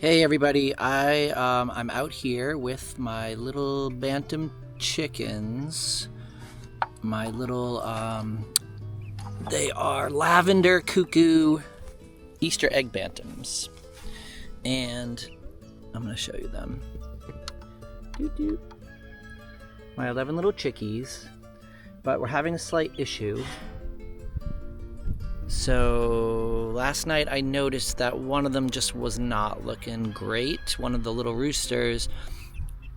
Hey everybody, I'm out here with my little bantam chickens. My little they are lavender cuckoo Easter egg bantams. And I'm going to show you them. Doo-doo. My 11 little chickies, but we're having a slight issue. So last night I noticed that one of them just was not looking great. One of the little roosters,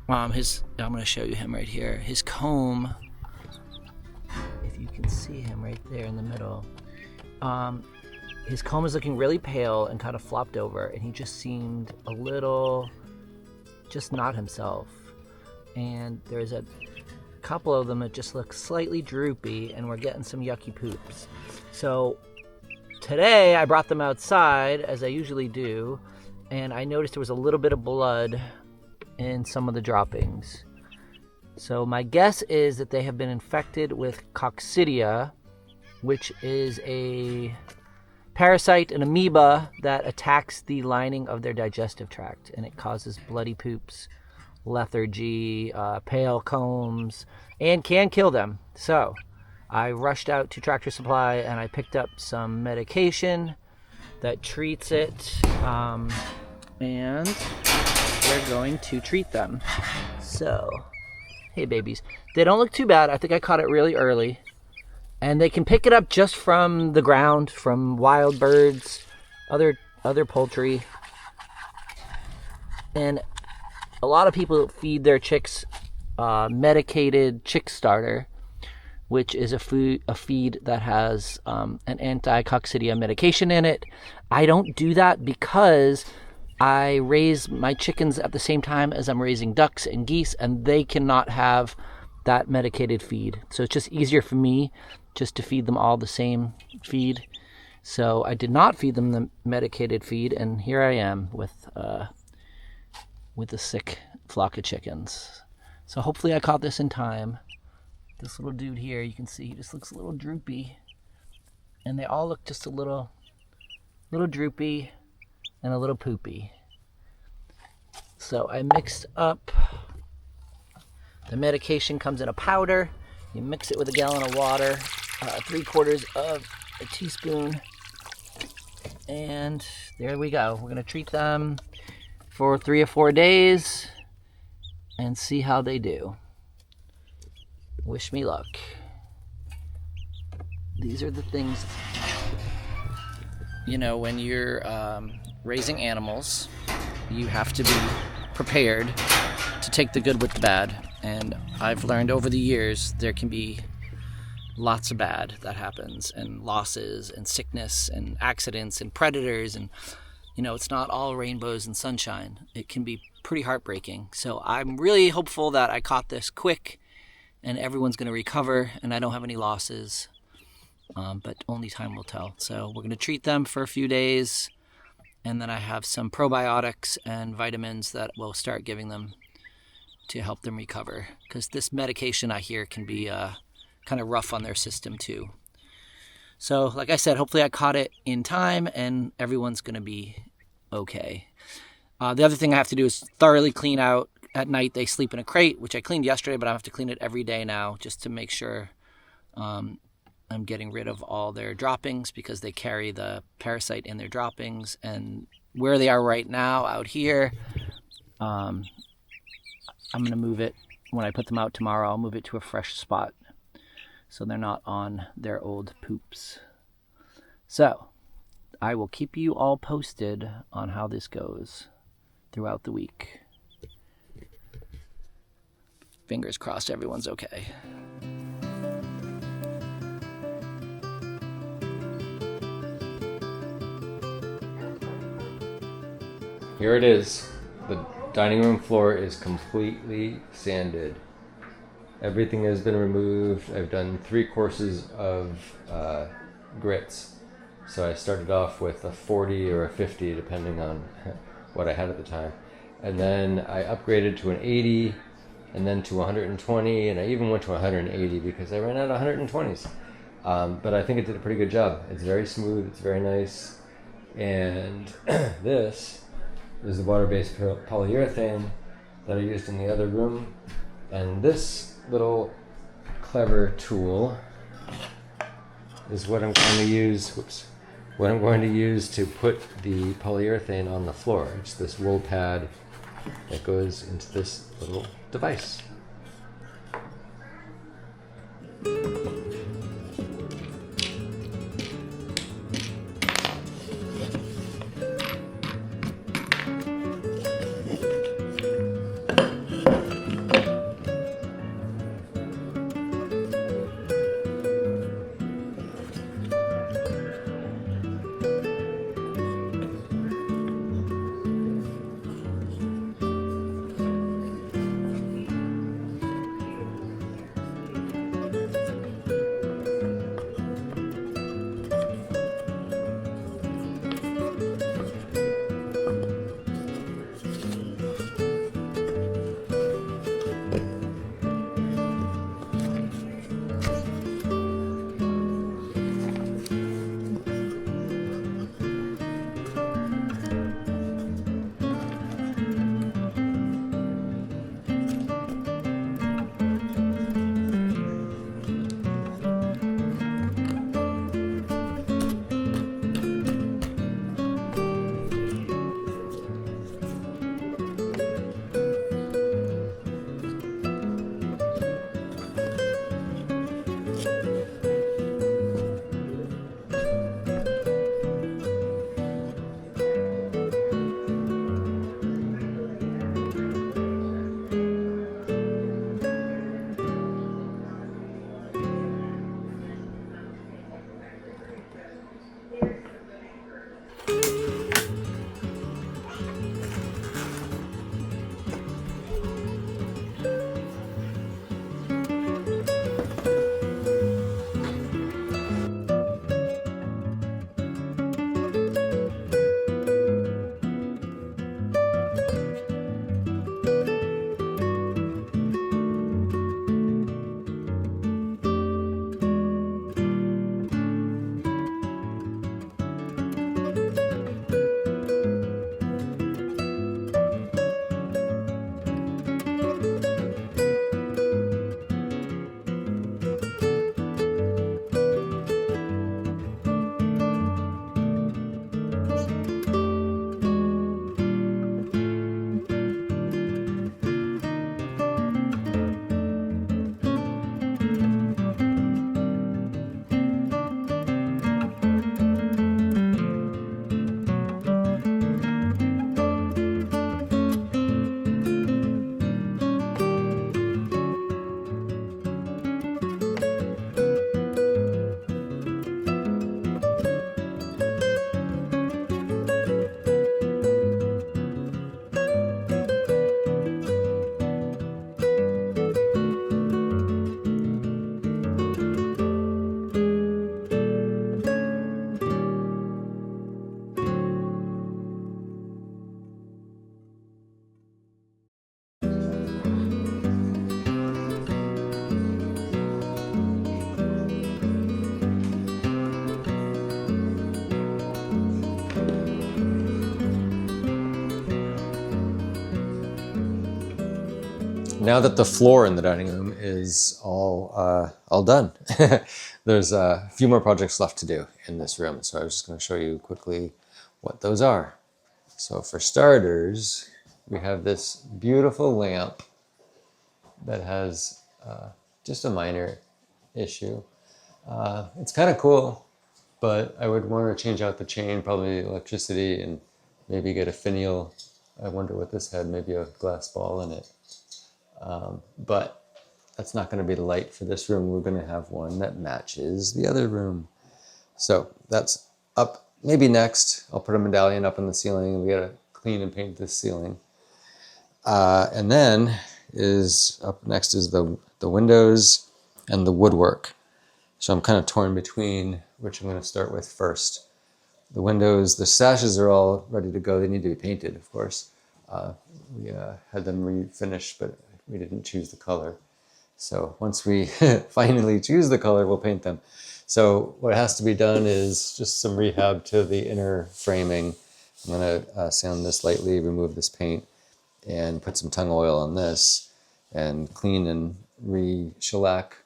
I'm going to show you him right here. His comb, if you can see him right there in the middle, his comb is looking really pale and kind of flopped over, and he just seemed a little, just not himself. And there's a couple of them that just look slightly droopy, and we're getting some yucky poops. So today I brought them outside, as I usually do, and I noticed there was a little bit of blood in some of the droppings. So my guess is that they have been infected with coccidia, which is a parasite, an amoeba that attacks the lining of their digestive tract, and it causes bloody poops, lethargy, pale combs, and can kill them. So I rushed out to Tractor Supply and I picked up some medication that treats it, and we're going to treat them. So, hey babies, they don't look too bad. I think I caught it really early, and they can pick it up just from the ground, from wild birds, other poultry, and a lot of people feed their chicks medicated chick starter, which is a feed that has an anti-coccidia medication in it. I don't do that because I raise my chickens at the same time as I'm raising ducks and geese, and they cannot have that medicated feed. So it's just easier for me just to feed them all the same feed. So I did not feed them the medicated feed, and here I am with a sick flock of chickens. So hopefully I caught this in time. This little dude here, you can see he just looks a little droopy, and they all look just a little droopy and a little poopy. So I mixed up, the medication comes in a powder. You mix it with a gallon of water, 3/4 of a teaspoon, and there we go. We're gonna treat them for 3 or 4 days and see how they do. Wish me luck. These are the things, when you're raising animals, you have to be prepared to take the good with the bad. And I've learned over the years there can be lots of bad that happens, and losses and sickness and accidents and predators, and it's not all rainbows and sunshine. It can be pretty heartbreaking. So I'm really hopeful that I caught this quick and everyone's going to recover and I don't have any losses, but only time will tell. So we're going to treat them for a few days, and then I have some probiotics and vitamins that we'll start giving them to help them recover, because this medication, I hear, can be kind of rough on their system too. So like I said, hopefully I caught it in time and everyone's going to be okay. The other thing I have to do is thoroughly clean out. At night they sleep in a crate, which I cleaned yesterday, but I have to clean it every day now just to make sure I'm getting rid of all their droppings, because they carry the parasite in their droppings. And where they are right now out here, I'm going to move it. When I put them out tomorrow, I'll move it to a fresh spot so they're not on their old poops. So I will keep you all posted on how this goes throughout the week. Fingers crossed everyone's okay. Here it is. The dining room floor is completely sanded. Everything has been removed. I've done 3 courses of grits. So I started off with a 40 or a 50, depending on what I had at the time. And then I upgraded to an 80, and then to 120, and I even went to 180 because I ran out of 120s. But I think it did a pretty good job. It's very smooth, it's very nice. And this is the water-based polyurethane that I used in the other room. And this little clever tool is what I'm going to use, what I'm going to use to put the polyurethane on the floor. It's this wool pad that goes into this little device. Now that the floor in the dining room is all done, there's a few more projects left to do in this room. So I was just going to show you quickly what those are. So for starters, we have this beautiful lamp that has just a minor issue. It's kind of cool, but I would want to change out the chain, probably electricity, and maybe get a finial. I wonder what this had, maybe a glass ball in it. But that's not going to be the light for this room. We're going to have one that matches the other room. So that's up. Maybe next, I'll put a medallion up in the ceiling. We got to clean and paint this ceiling. And then up next is the windows and the woodwork. So I'm kind of torn between which I'm going to start with first. The windows, the sashes are all ready to go. They need to be painted, of course. We had them refinished, but we didn't choose the color. So once we finally choose the color, we'll paint them. So what has to be done is just some rehab to the inner framing. I'm gonna sand this lightly, remove this paint, and put some tung oil on this, and clean and re-shellac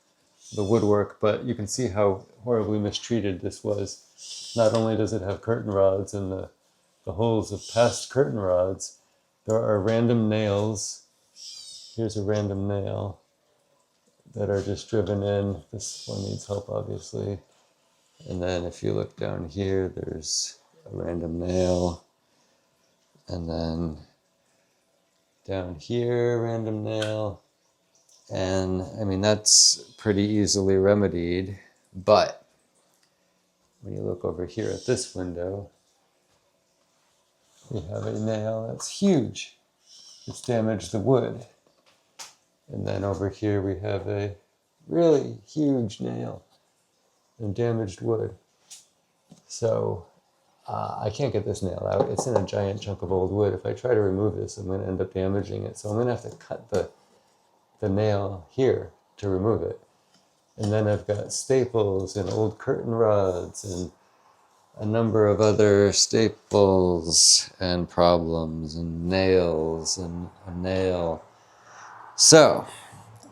the woodwork. But you can see how horribly mistreated this was. Not only does it have curtain rods and the holes of past curtain rods, there are random nails. Here's a random nail that are just driven in. This one needs help, obviously. And then if you look down here, there's a random nail. And then down here, random nail. And I mean, that's pretty easily remedied. But when you look over here at this window, we have a nail that's huge. It's damaged the wood. And then over here we have a really huge nail and damaged wood. So I can't get this nail out. It's in a giant chunk of old wood. If I try to remove this, I'm going to end up damaging it. So I'm going to have to cut the nail here to remove it. And then I've got staples and old curtain rods and a number of other staples and problems and nails and a nail. So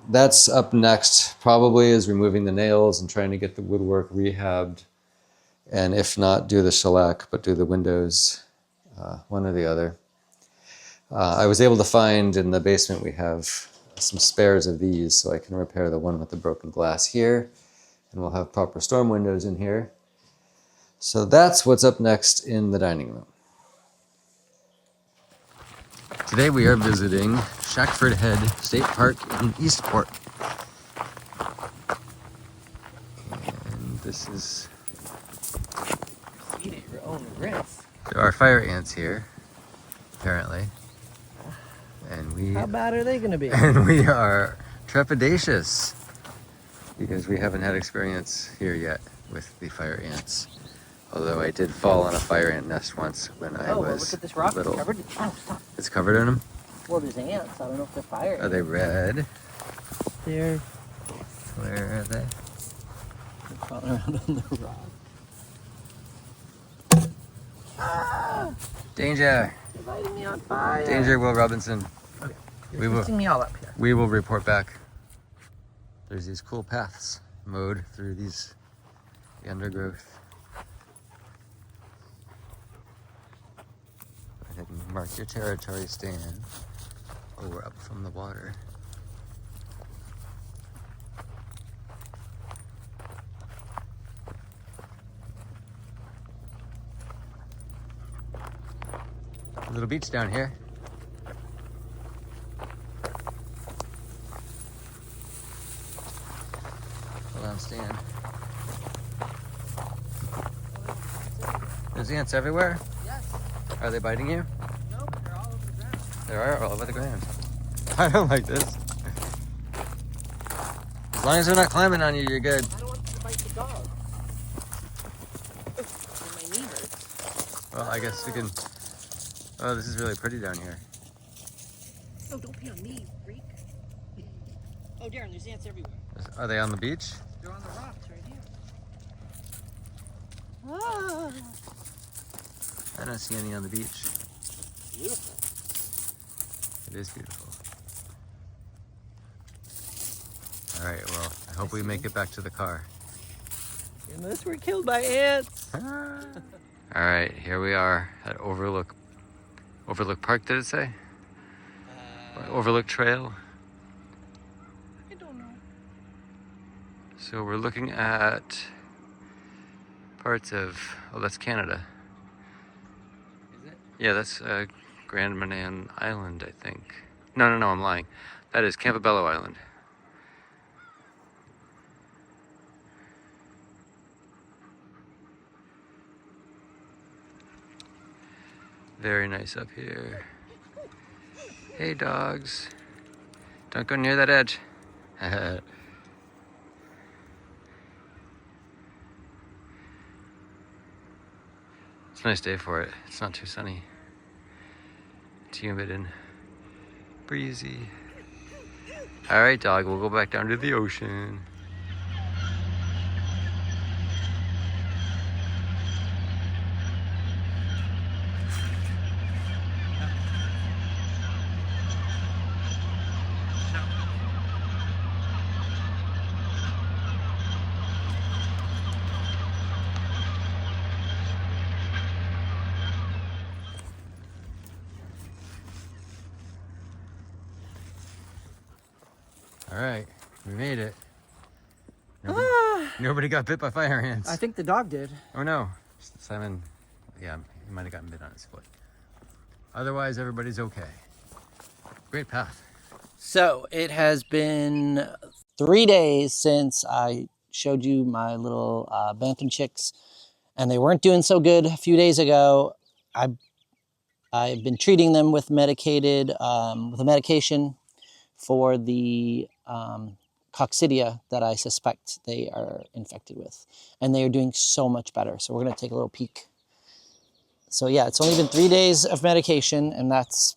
that's up next, probably, is removing the nails and trying to get the woodwork rehabbed. And if not, do the shellac, but do the windows, one or the other. I was able to find in the basement, we have some spares of these, so I can repair the one with the broken glass here. And we'll have proper storm windows in here. So that's what's up next in the dining room. Today we are visiting Shackford Head State Park in Eastport. And this is... Eat at your own risk. There are fire ants here, apparently. And How bad are they going to be? And we are trepidatious because we haven't had experience here yet with the fire ants. Although I did fall on a fire ant nest once when I was well, look at this rock. little. It's covered. Oh, stop. It's covered in them? Well, there's ants. I don't know if they're fire ants. Are they red? They're Where are they? crawling around on the rock. Ah! Danger! You're lighting me on fire. Danger, Will Robinson. Okay. We You're will- twisting me all up here. We will report back. There's these cool paths mowed through the undergrowth. Go ahead and mark your territory, Stan. Oh, we're up from the water. A little beach down here. Hold on, Stan. There's ants everywhere? Yes. Are they biting you? No, they're all over the ground. They are all over the ground. I don't like this. As long as they're not climbing on you, you're good. I don't want them to bite the dog. My knee hurts. Well, I guess we can... Oh, this is really pretty down here. No, don't pee on me, freak. Oh, Darren, there's ants everywhere. Are they on the beach? They're on the rocks right here. Ah. I don't see any on the beach. Beautiful. It is beautiful. All right, well, I hope we make it back to the car. Unless we're killed by ants. All right, here we are at Overlook Park, did it say? Or Overlook Trail. I don't know. So we're looking at parts of, oh, that's Canada. Is it? Yeah, that's Grand Manan Island, I think. No, I'm lying. That is Campobello Island. Very nice up here. Hey, dogs. Don't go near that edge. It's a nice day for it. It's not too sunny. It's humid and breezy. All right, dog, we'll go back down to the ocean. right, we made it. Nobody got bit by fire ants. I think the dog did. Oh no, Simon, yeah, he might have gotten bit on his foot. Otherwise, everybody's okay. Great path. So it has been 3 days since I showed you my little bantam chicks, and they weren't doing so good a few days ago. I've been treating them with with a medication for the coccidia that I suspect they are infected with, and they are doing so much better. So we're going to take a little peek. So yeah, it's only been 3 days of medication, and that's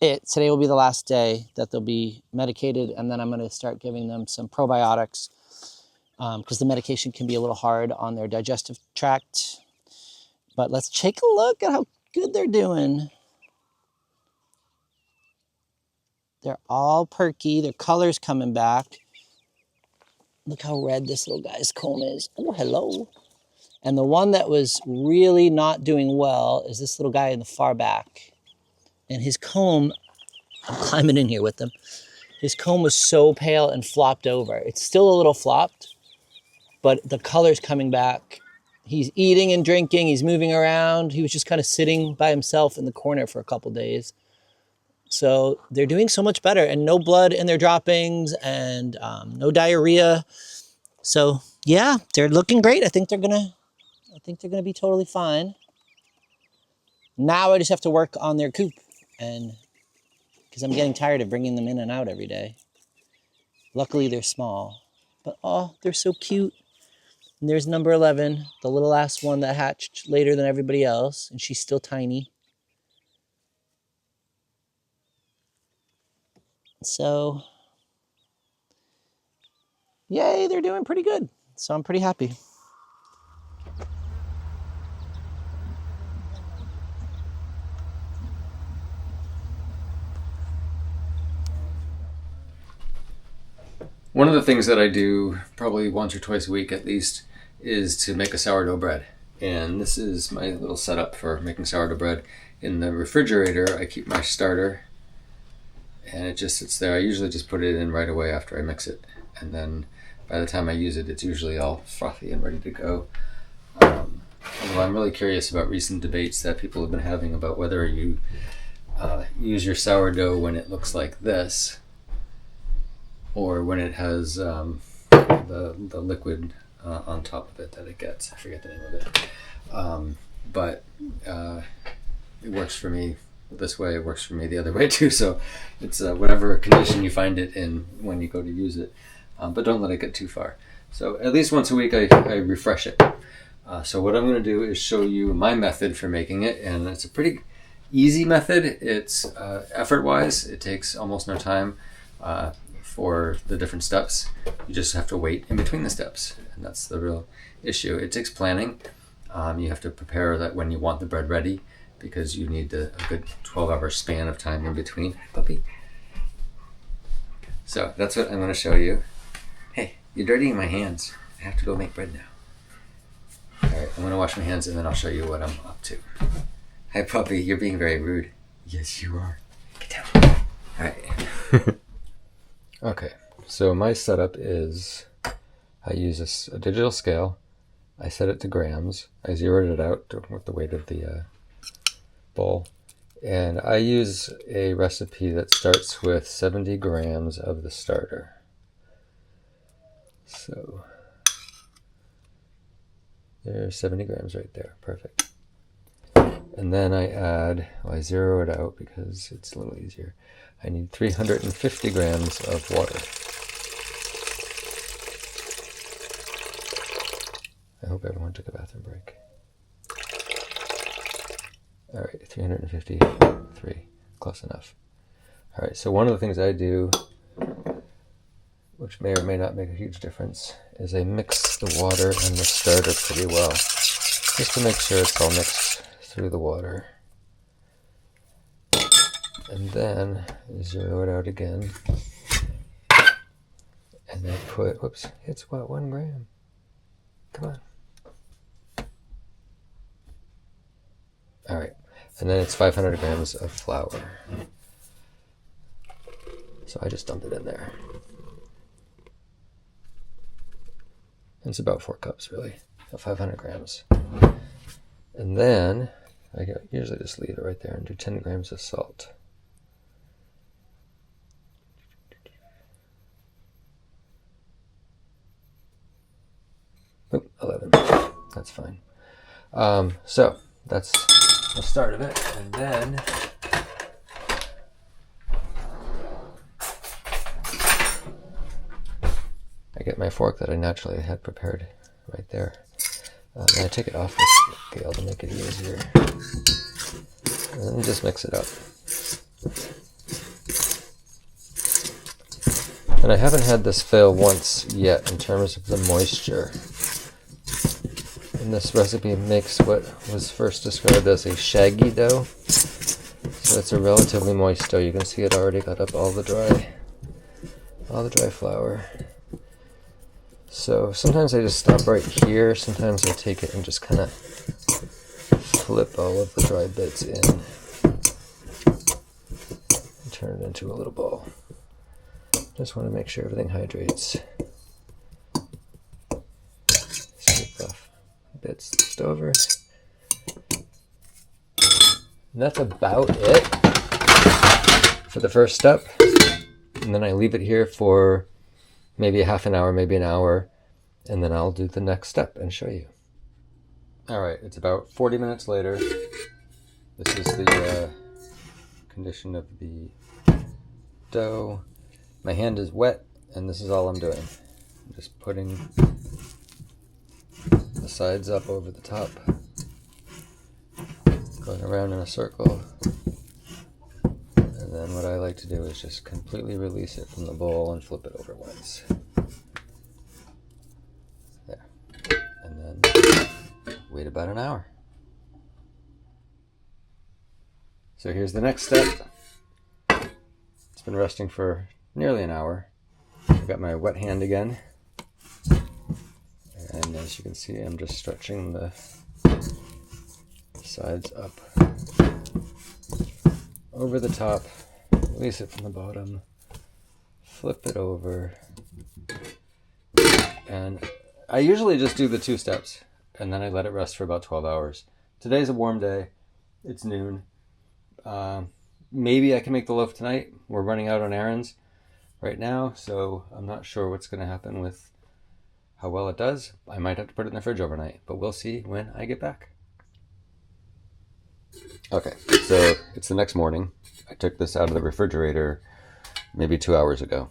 it. Today will be the last day that they'll be medicated, and then I'm going to start giving them some probiotics because the medication can be a little hard on their digestive tract. But let's take a look at how good they're doing. They're all perky. Their color's coming back. Look how red this little guy's comb is. Oh, hello. And the one that was really not doing well is this little guy in the far back. And his comb, I'm climbing in here with them. His comb was so pale and flopped over. It's still a little flopped, but the color's coming back. He's eating and drinking. He's moving around. He was just kind of sitting by himself in the corner for a couple days. So they're doing so much better, and no blood in their droppings, and no diarrhea. So yeah, they're looking great. I think they're gonna be totally fine. Now I just have to work on their coop, and because I'm getting tired of bringing them in and out every day. Luckily they're small, but oh, they're so cute. And there's number 11, the little last one that hatched later than everybody else, and she's still tiny. So, yay, they're doing pretty good. So I'm pretty happy. One of the things that I do probably once or twice a week at least is to make a sourdough bread. And this is my little setup for making sourdough bread. In the refrigerator, I keep my starter, and it just sits there. I usually just put it in right away after I mix it. And then by the time I use it, it's usually all frothy and ready to go. Although I'm really curious about recent debates that people have been having about whether you use your sourdough when it looks like this, or when it has the liquid on top of it that it gets. I forget the name of it. But it works for me this way. It works for me the other way too. So it's whatever condition you find it in when you go to use it. But don't let it get too far. So at least once a week I refresh it. So what I'm going to do is show you my method for making it. And it's a pretty easy method. It's effort-wise. It takes almost no time. For the different steps. You just have to wait in between the steps, and that's the real issue. It takes planning. You have to prepare that when you want the bread ready, because you need a good 12-hour span of time in between. Puppy. So that's what I'm going to show you. Hey, you're dirtying my hands. I have to go make bread now. All right, I'm going to wash my hands, and then I'll show you what I'm up to. Hi, puppy. You're being very rude. Yes, you are. Get down. All right. Okay, so my setup is I use a digital scale. I set it to grams. I zeroed it out with the weight of the bowl. And I use a recipe that starts with 70 grams of the starter. So there's 70 grams right there. Perfect. And then I zero it out because it's a little easier. I need 350 grams of water. I hope everyone took a bathroom break. All right, 353, close enough. All right, so one of the things I do, which may or may not make a huge difference, is I mix the water and the starter pretty well, just to make sure it's all mixed through the water. And then zero it out again. And then put, whoops, it's what, 1 gram. Come on. All right. And then it's 500 grams of flour. So I just dump it in there. It's about 4 cups, really, of 500 grams. And then I usually just leave it right there and do 10 grams of salt. Oop, 11. That's fine. So that's the start of it. And then I get my fork that I naturally had prepared right there. And I take it off the scale to make it easier. And then just mix it up. And I haven't had this fail once yet in terms of the moisture. And this recipe makes what was first described as a shaggy dough. So it's a relatively moist dough. You can see it already got up all the dry flour. So sometimes I just stop right here. Sometimes I take it and just kind of flip all of the dry bits in and turn it into a little ball. Just want to make sure everything hydrates. Scrape off bits left over. And that's about it for the first step. And then I leave it here for maybe a half an hour, maybe an hour, and then I'll do the next step and show you. All right, it's about 40 minutes later. This is the condition of the dough. My hand is wet, and this is all I'm doing. I'm just putting the sides up over the top, going around in a circle. And then what I like to do is just completely release it from the bowl and flip it over once. There. And then wait about an hour. So here's the next step. It's been resting for nearly an hour. I've got my wet hand again. And as you can see, I'm just stretching the sides up over the top, release it from the bottom, flip it over, and I usually just do the 2 steps and then I let it rest for about 12 hours. Today's a warm day. It's noon. Maybe I can make the loaf tonight. We're running out on errands right now, so I'm not sure what's going to happen with how well it does. I might have to put it in the fridge overnight, but we'll see when I get back. Okay, so it's the next morning. I took this out of the refrigerator maybe 2 hours ago.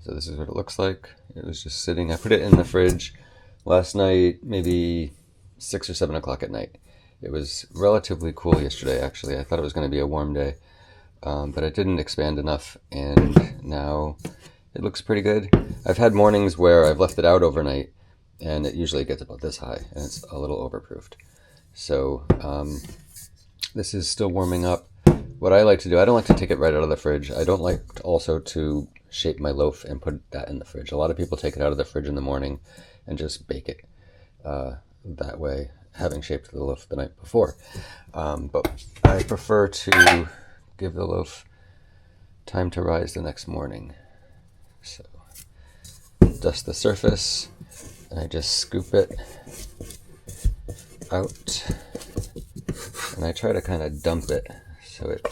So this is what it looks like. It was just sitting. I put it in the fridge last night, maybe 6 or 7 o'clock at night. It was relatively cool yesterday, actually. I thought it was going to be a warm day, but it didn't expand enough, and now it looks pretty good. I've had mornings where I've left it out overnight, and it usually gets about this high, and it's a little overproofed. So this is still warming up. What I like to do, I don't like to take it right out of the fridge. I don't like also to shape my loaf and put that in the fridge. A lot of people take it out of the fridge in the morning and just bake it that way, having shaped the loaf the night before. But I prefer to give the loaf time to rise the next morning. So dust the surface, and I just scoop it out, and I try to kind of dump it so it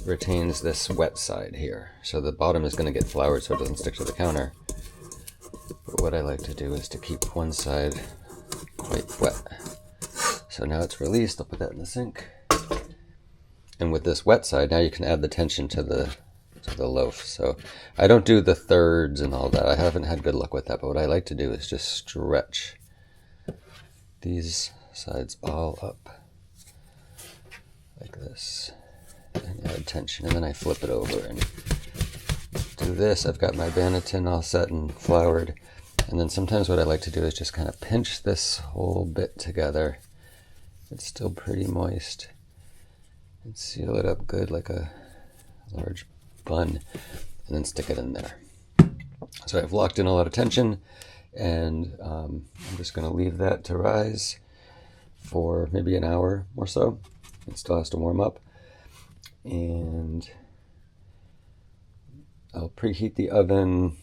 retains this wet side here. So the bottom is going to get floured so it doesn't stick to the counter. But what I like to do is to keep one side quite wet. So now it's released. I'll put that in the sink. And with this wet side, now you can add the tension to the loaf. So I don't do the thirds and all that. I haven't had good luck with that. But what I like to do is just stretch these sides all up like this and add tension. And then I flip it over and do this. I've got my banneton all set and floured. And then sometimes what I like to do is just kind of pinch this whole bit together. It's still pretty moist. And seal it up good like a large bun, and then stick it in there. So I've locked in a lot of tension, and I'm just going to leave that to rise for maybe an hour or so. It still has to warm up, and I'll preheat the oven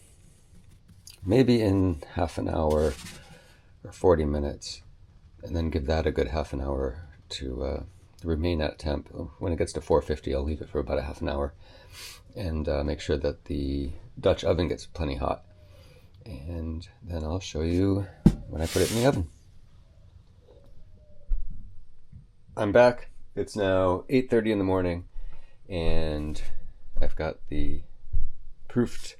maybe in half an hour or 40 minutes, and then give that a good half an hour to remain at temp. When it gets to 450, I'll leave it for about a half an hour and make sure that the Dutch oven gets plenty hot. And then I'll show you when I put it in the oven. I'm back. It's now 8:30 in the morning, and I've got the proofed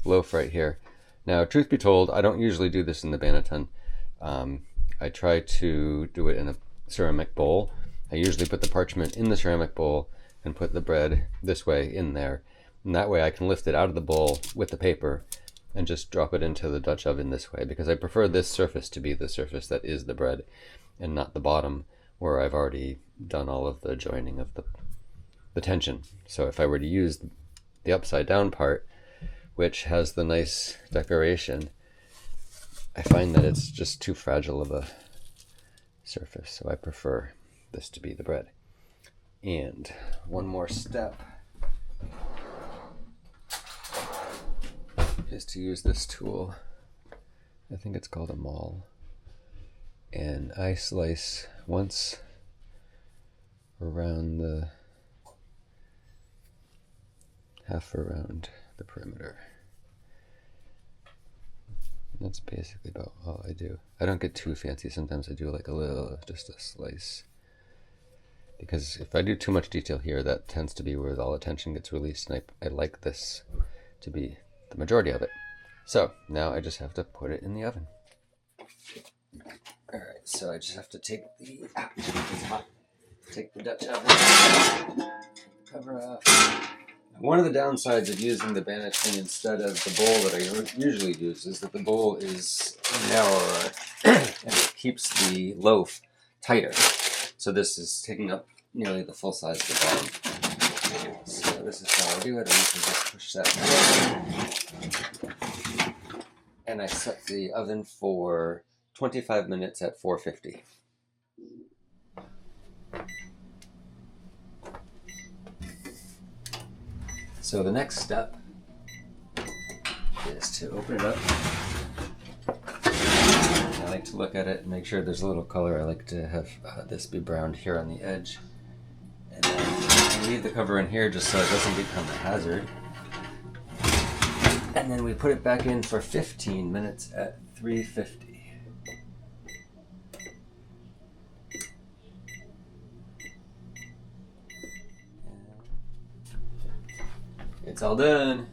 loaf right here. Now, truth be told, I don't usually do this in the Banneton. I try to do it in a ceramic bowl. I usually put the parchment in the ceramic bowl and put the bread this way in there. And that way I can lift it out of the bowl with the paper and just drop it into the Dutch oven this way, because I prefer this surface to be the surface that is the bread and not the bottom where I've already done all of the joining of the tension. So if I were to use the upside down part, which has the nice decoration, I find that it's just too fragile of a surface, so I prefer this to be the bread. And one more step is to use this tool. I think it's called a maul. And I slice once around half around the perimeter. That's basically about all I do. I don't get too fancy. Sometimes I do like just a slice. Because if I do too much detail here, that tends to be where all the tension gets released, and I like this to be the majority of it. So now I just have to put it in the oven. Alright, so I just have to take the Dutch oven, cover off. One of the downsides of using the Banneton instead of the bowl that I usually use is that the bowl is narrower and it keeps the loaf tighter. So this is taking up nearly the full size of the bottom. So this is how I do it, and you can just push that down. And I set the oven for 25 minutes at 450. So the next step is to open it up. I like to look at it and make sure there's a little color. I like to have this be browned here on the edge. And then I leave the cover in here just so it doesn't become a hazard. And then we put it back in for 15 minutes at 350. It's all done.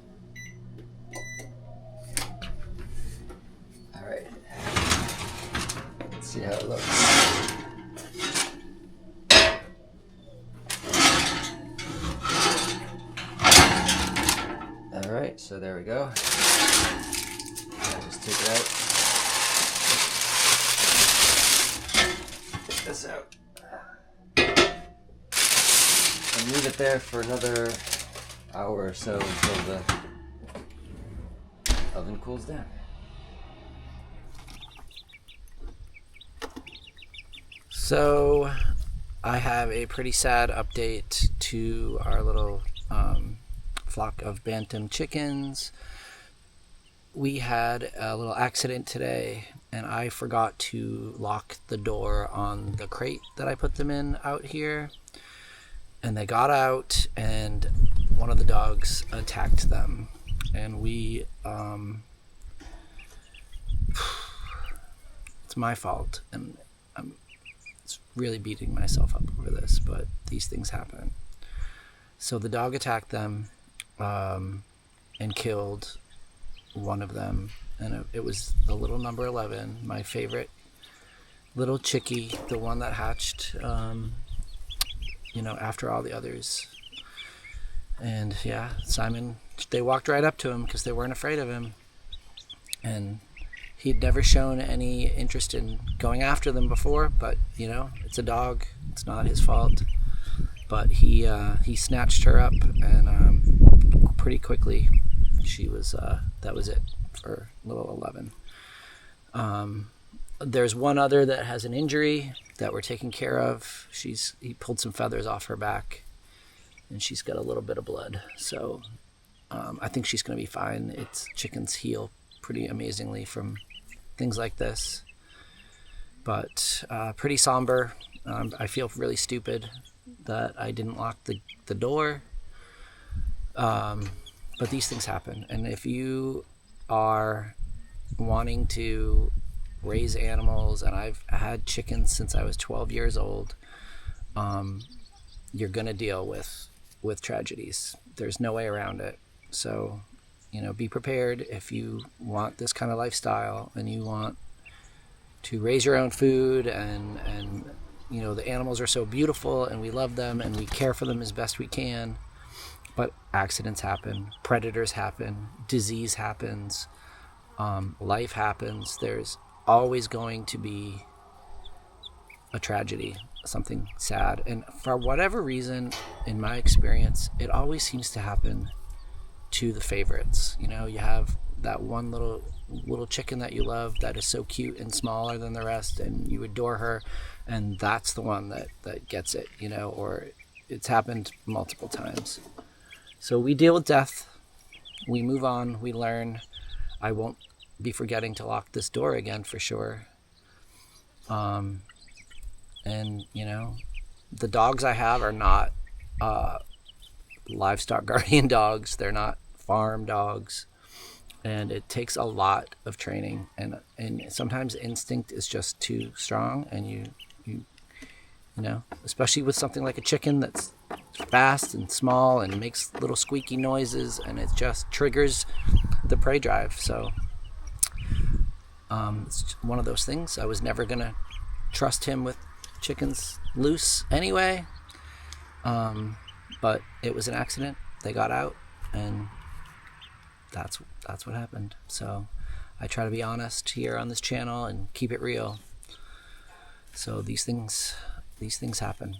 All right. Let's see how it looks. All right, so there we go. I'll just take it out. Get this out. And leave it there for another hour or so until the oven cools down. So I have a pretty sad update to our little flock of bantam chickens. We had a little accident today, and I forgot to lock the door on the crate that I put them in out here. And they got out, and one of the dogs attacked them. And we, it's my fault, and I'm really beating myself up over this, but these things happen. So the dog attacked them, and killed one of them, and it was the little number 11, my favorite little chickie, the one that hatched, after all the others. And yeah, Simon, they walked right up to him because they weren't afraid of him, and he'd never shown any interest in going after them before, but it's a dog, it's not his fault. But he snatched her up, and pretty quickly she was that was it for little 11. There's one other that has an injury that we're taking care of. He pulled some feathers off her back, and she's got a little bit of blood. So I think she's going to be fine. Chickens heal pretty amazingly from things like this. But pretty somber. I feel really stupid that I didn't lock the door. But these things happen. And if you are wanting to raise animals, and I've had chickens since I was 12 years old, you're going to deal with tragedies. There's no way around it. So, be prepared if you want this kind of lifestyle and you want to raise your own food, and the animals are so beautiful and we love them and we care for them as best we can. But accidents happen, predators happen, disease happens, life happens. There's always going to be a tragedy, something sad. And for whatever reason, in my experience, it always seems to happen to the favorites. You have that one little chicken that you love that is so cute and smaller than the rest, and you adore her, and that's the one that gets it, or it's happened multiple times. So we deal with death, we move on, we learn. I won't be forgetting to lock this door again for sure. And the dogs I have are not livestock guardian dogs. They're not farm dogs, and it takes a lot of training, and sometimes instinct is just too strong, and you especially with something like a chicken that's fast and small and makes little squeaky noises, and it just triggers the prey drive. So it's one of those things. I was never gonna trust him with chickens loose anyway, but it was an accident. They got out, and that's what happened. So I try to be honest here on this channel and keep it real. So these things happen.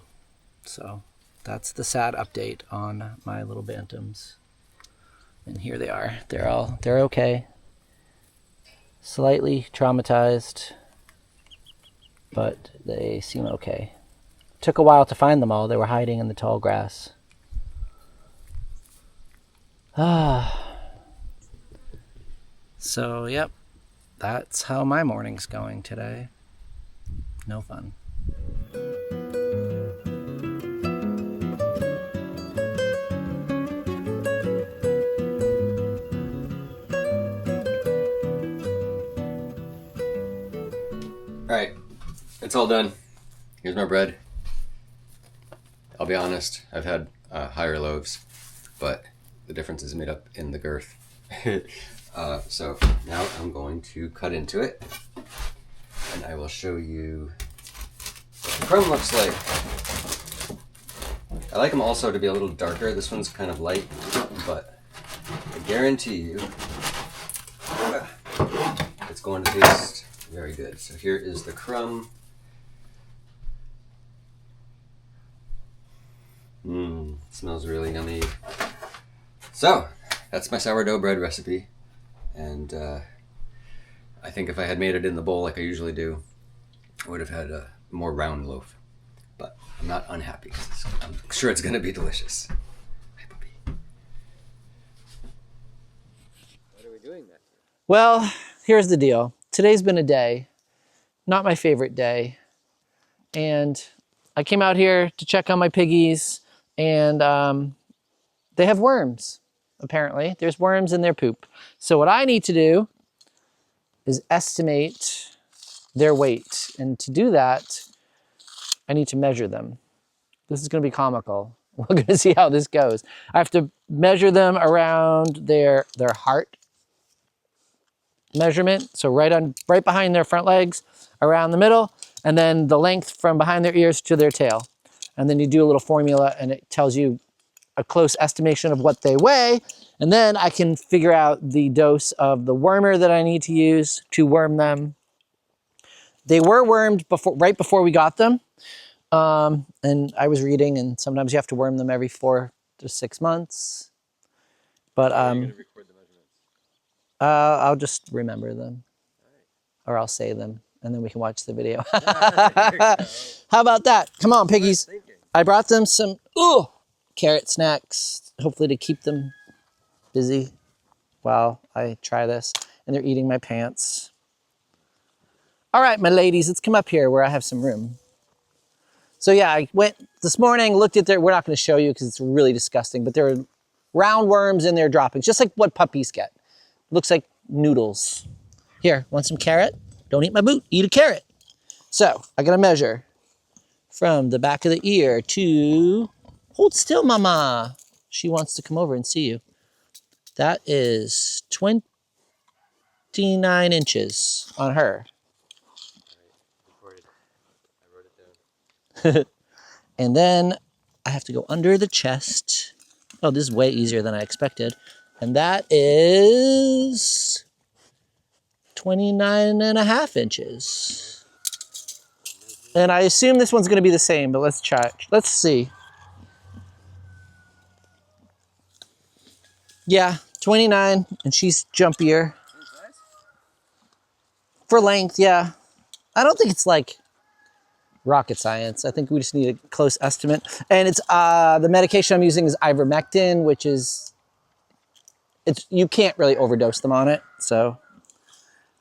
So that's the sad update on my little bantams. And here they are. They're okay. Slightly traumatized, but they seem okay. Took a while to find them all. They were hiding in the tall grass. So, yep. That's how my morning's going today. No fun. Alright, it's all done. Here's my bread. I'll be honest, I've had higher loaves, but the difference is made up in the girth. So now I'm going to cut into it, and I will show you what the crumb looks like. I like them also to be a little darker. This one's kind of light, but I guarantee you it's going to taste very good. So here is the crumb. Smells really yummy. So that's my sourdough bread recipe, and I think if I had made it in the bowl like I usually do, I would have had a more round loaf. But I'm not unhappy. I'm sure it's going to be delicious. Hi, Bumpy. What are we doing next? Well, here's the deal. Today's been a day, not my favorite day, and I came out here to check on my piggies, and they have worms, apparently. There's worms in their poop. So what I need to do is estimate their weight, and to do that, I need to measure them. This is going to be comical. We're going to see how this goes. I have to measure them around their heart measurement, so right behind their front legs, around the middle, and then the length from behind their ears to their tail. And then you do a little formula, and it tells you a close estimation of what they weigh, and then I can figure out the dose of the wormer that I need to use to worm them. They were wormed right before we got them, and I was reading, and sometimes you have to worm them every 4 to 6 months. But I'll just remember them, or I'll say them, and then we can watch the video. How about that? Come on, piggies. I brought them some carrot snacks, hopefully to keep them busy while I try this. and they're eating my pants. All right, my ladies, let's come up here where I have some room. So yeah, I went this morning, looked at we're not gonna show you because it's really disgusting, but there are roundworms in their droppings, just like what puppies get. Looks like noodles. Here, want some carrot? Don't eat my boot, eat a carrot. So I gotta measure from the back of the ear to, hold still, mama. She wants to come over and see you. That is 29 inches on her. And then I have to go under the chest. Oh, this is way easier than I expected. And that is 29.5 inches. And I assume this one's gonna be the same, but let's check. Let's see. Yeah, 29, and she's jumpier. For length, yeah. I don't think it's like rocket science. I think we just need a close estimate. And it's the medication I'm using is ivermectin, which is, you can't really overdose them on it. So,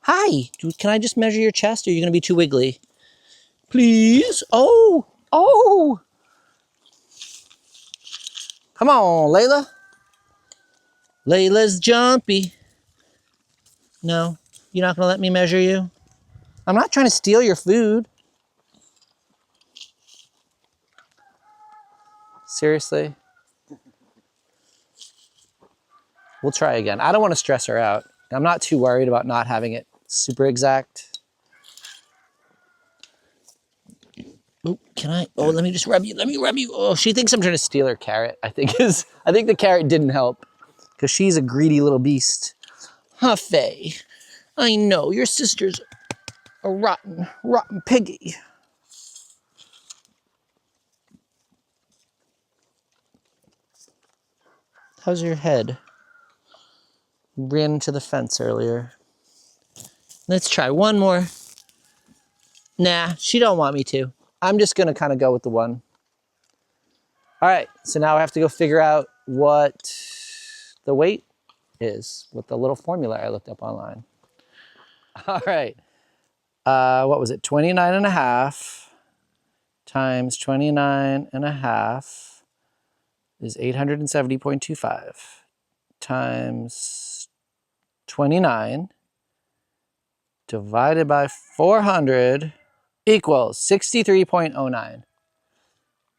hi, can I just measure your chest? Or are you gonna be too wiggly? Please. Oh. Come on, Layla. Layla's jumpy. No, you're not gonna let me measure you? I'm not trying to steal your food. Seriously? We'll try again. I don't want to stress her out. I'm not too worried about not having it super exact. Oh, can I? Oh, let me just rub you. Let me rub you. Oh, she thinks I'm trying to steal her carrot. I think the carrot didn't help because she's a greedy little beast. Huh, Faye? I know your sister's a rotten piggy. How's your head? Ran into the fence earlier. Let's try one more. Nah, she don't want me to. I'm just gonna kind of go with the one. All right, so now I have to go figure out what the weight is with the little formula I looked up online. All right, what was it? 29.5 times 29.5 is 870.25 times 29 divided by 400 equals 63.09.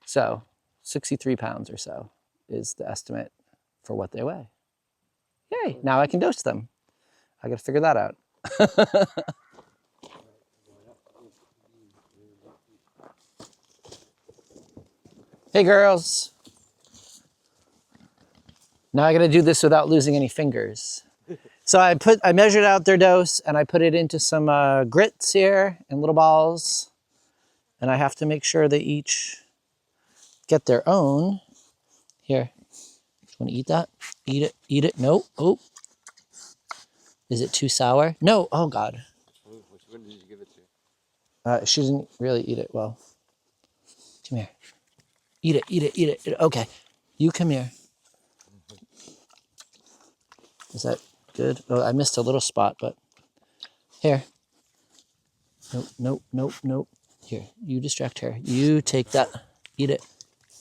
So 63 pounds or so is the estimate for what they weigh. Yay, now I can dose them. I gotta figure that out. Hey girls. Now I gotta do this without losing any fingers. So I measured out their dose and I put it into some grits here in little balls. And I have to make sure they each get their own. Here, you wanna eat that? Eat it, no, oh. Is it too sour? No, oh God. Which one did you give it to? She didn't really eat it well. Come here. Eat it. Okay, you come here. Is that good? Oh, I missed a little spot, but here. Nope. Here, you distract her. You take that. Eat it.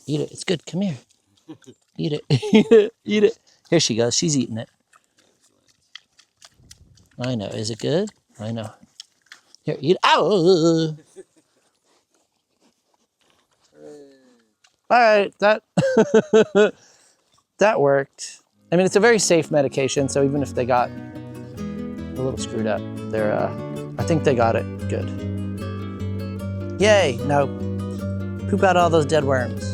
It's good. Come here. Eat it. Here she goes. She's eating it. I know. Is it good? I know. Here, eat it. Ow! All right, that that worked. I mean, it's a very safe medication, so even if they got a little screwed up, I think they got it good. Yay! Now, poop out all those dead worms.